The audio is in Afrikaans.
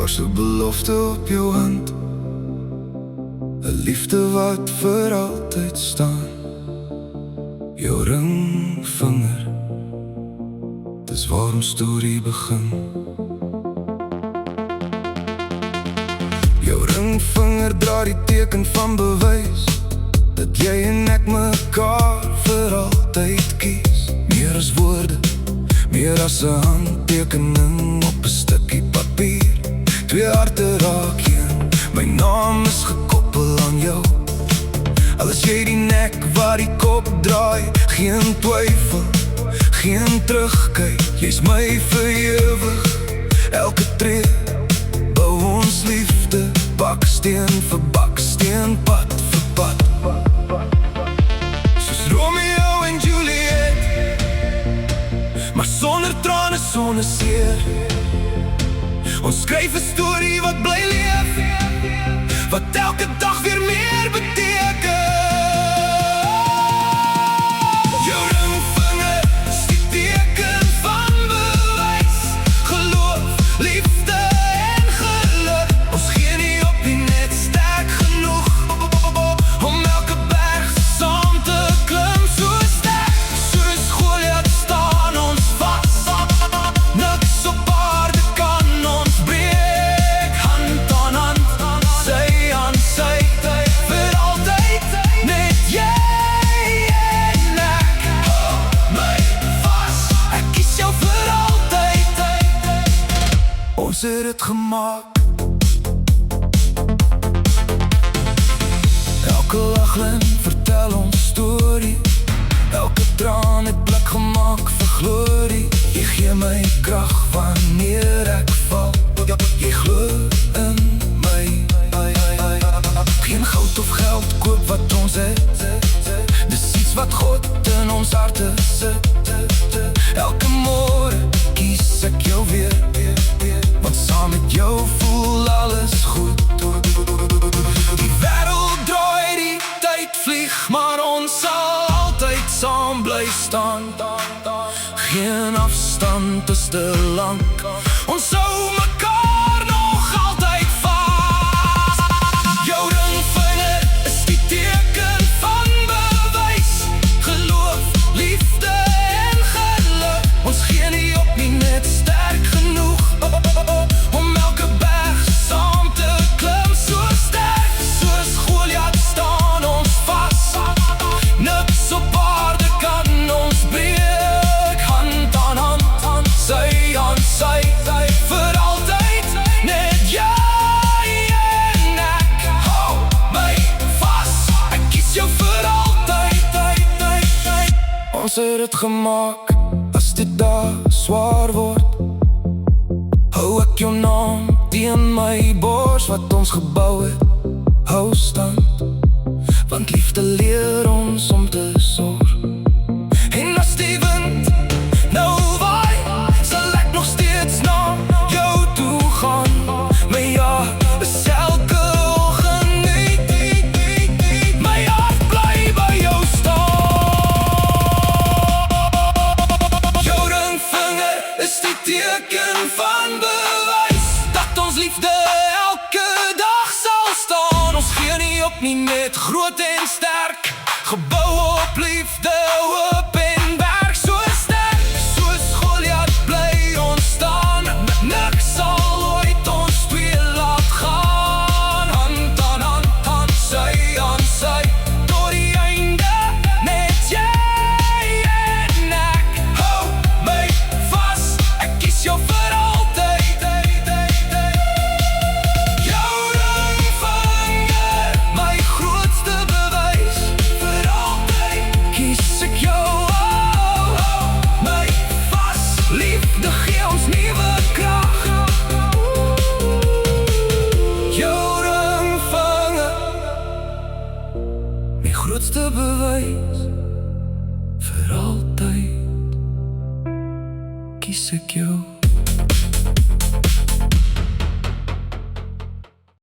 Daar's 'n belofte op jou hand, 'n liefde wat vir altyd staan. Jou ringvinger, dis waar ons storie begin. Jou ringvinger dra die teken van bewys dat jy en ek mekaar vir altyd kies. Meer as woorde, meer as 'n handtekening op 'n stukkie papier. Twee harte raak een, my naam is gekoppel aan jou. Al is jy die nek waar die kop draai, geen twyfel, geen terugkyk. Jy's my vir ewig, elke tree bou ons liefde, baksteen vir baksteen, pad vir pad. Soos Romeo en Juliet, maar sonder trane, sonder seer. Ons skryf 'n storie wat bly leef, wat elke dag weer meer beteken. Jou ringvinger is die teken van bewys, geloof, liefde en geluk. Ons gee nie op nie, net sterk genoeg om elke berg saam te klim. So sterk, soos Goliat staan ons vas, niks op aarde kan ons breek. Hand aan hand, sy aan sy, vir altyd, net jy en ek. Hou my vas, ek kies jou vir altyd. Ons het dit gemaak. Elke lachlen vertel ons storie, elke traan het plek gemaak vir glorie. Jy gee my krag wanneer ek val, jy glo in my. Geen goud of geld koop wat ons het, dis iets wat God in ons harte sit. Elke môre kies ek jou weer, want saam met jou voel alles goed. Die wêreld draai, die tyd vlieg, maar ons sal altyd saam bly staan. Geen afstand is te lank, ons hou mekaar nog altyd vas. Jou ringvinger is die teken van bewys, geloof, liefde en geluk. Ons gee nie op nie, net sterk genoeg om elke berg saam te klim. So sterk, soos Goliat staan ons vas, niks op aarde kan ons breek. Hand aan hand, sy aan sy, vir altyd, net jy en ek. Hou my vas, ek kies jou vir altyd. Ons het dit gemaak, as dit daar swaar word, hou ek jou naam teen my bors. Wat ons gebou het, hou stand, want liefde leer ons om te sorg. En as die wind nou waai, sal ek nog steeds na jou toe gaan. My ja is elke oggend nie, my hart bly by jou staan. Jou ringvinger is die teken van bewys, dat ons liefde elke dag sal staan. Ons gee nie op nie, net groot en sterk, gebou op liefde, hoop en werk. So sterk, soos Goliat bly ons staan, niks sal ooit ons twee laat gaan. Hand aan hand, sy aan sy, tot die einde, net jy en ek. Hou my vas, ek kies jou vir altyd. Jou ringvinger, my grootste bewys, vir altyd kies ek jou. My vas, liefde gee ons nuwe krag. Jou ringvinger, my grootste bewys, vir altyd kies ek jou.